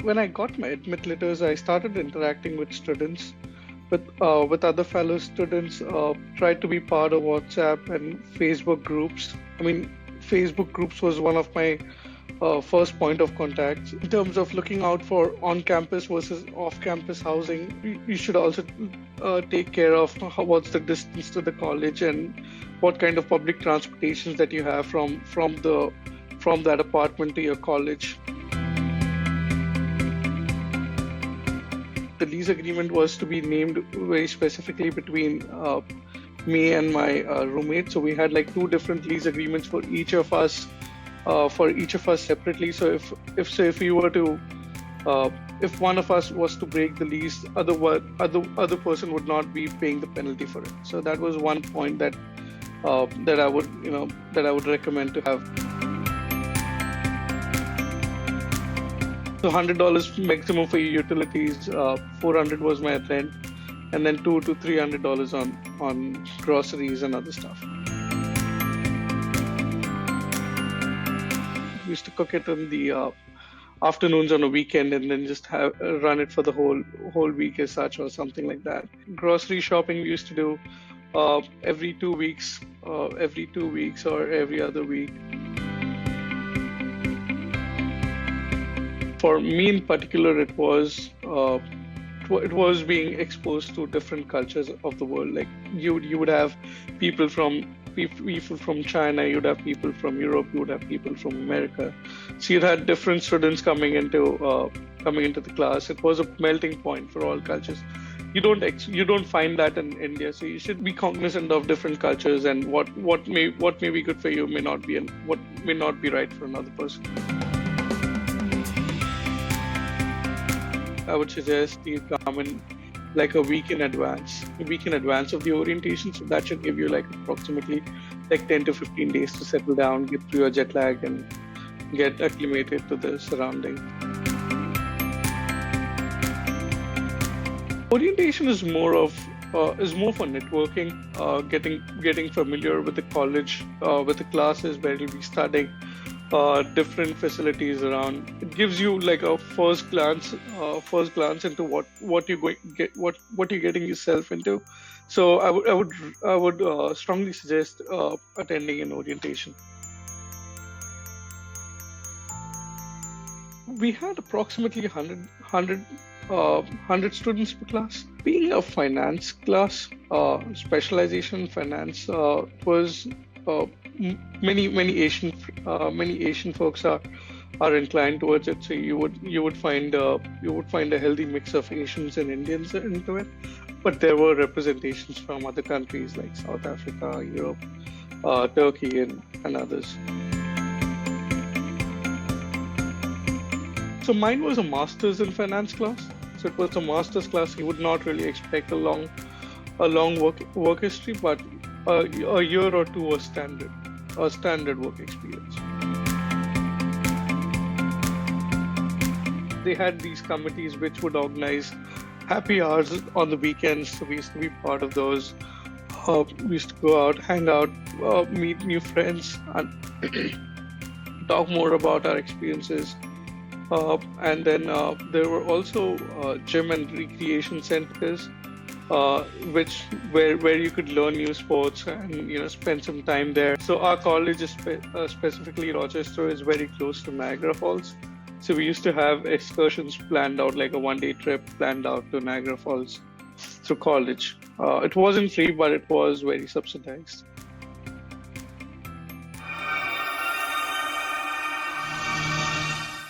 when I got my admit letters, I started interacting with students, with other fellow students. Tried to be part of WhatsApp and Facebook groups. I mean, Facebook groups was one of my first point of contact. In terms of looking out for on-campus versus off-campus housing, you should also take care of what's the distance to the college and what kind of public transportations that you have from that apartment to your college. The lease agreement was to be named very specifically between me and my roommate. So we had like two different lease agreements for each of us separately. So if we were to if one of us was to break the lease, other person would not be paying the penalty for it. So that was one point that I would recommend to have. So $100 maximum for your utilities, $400 was my rent, and then $200 to $300 on groceries and other stuff. We used to cook it in the afternoons on a weekend, and then just run it for the whole week as such, or something like that. Grocery shopping we used to do every 2 weeks, or every other week. For me in particular, it was being exposed to different cultures of the world. Like you would have people from China, you'd have people from Europe, you would have people from America. So you had different students coming into the class. It was a melting point for all cultures. You don't find that in India. So you should be cognizant of different cultures, and what may be good for you may not be, and what may not be right for another person. I would suggest you come in like a week in advance of the orientation. So that should give you like approximately like 10 to 15 days to settle down, get through your jet lag, and get acclimated to the surrounding. Orientation is more for networking, getting familiar with the college, with the classes where you'll be studying. Different facilities around. It gives you like a first glance into what you're getting yourself into. So I would strongly suggest attending an orientation. We had approximately 100 students per class. Being a finance class, specialization in finance was many Asian folks are inclined towards it. So you would find a healthy mix of Asians and Indians into it, but there were representations from other countries like South Africa, Europe, Turkey, and others. So mine was a master's in finance class. So it was a master's class. You would not really expect a long work history, but a year or two was standard work experience. They had these committees which would organize happy hours on the weekends. So we used to be part of those. We used to go out, hang out, meet new friends, and talk more about our experiences. And then there were also gym and recreation centers, where you could learn new sports and spend some time there. So our college is specifically Rochester is very close to Niagara Falls. So we used to have excursions planned out, like a one-day trip planned out to Niagara Falls through college. It wasn't free, but it was very subsidized.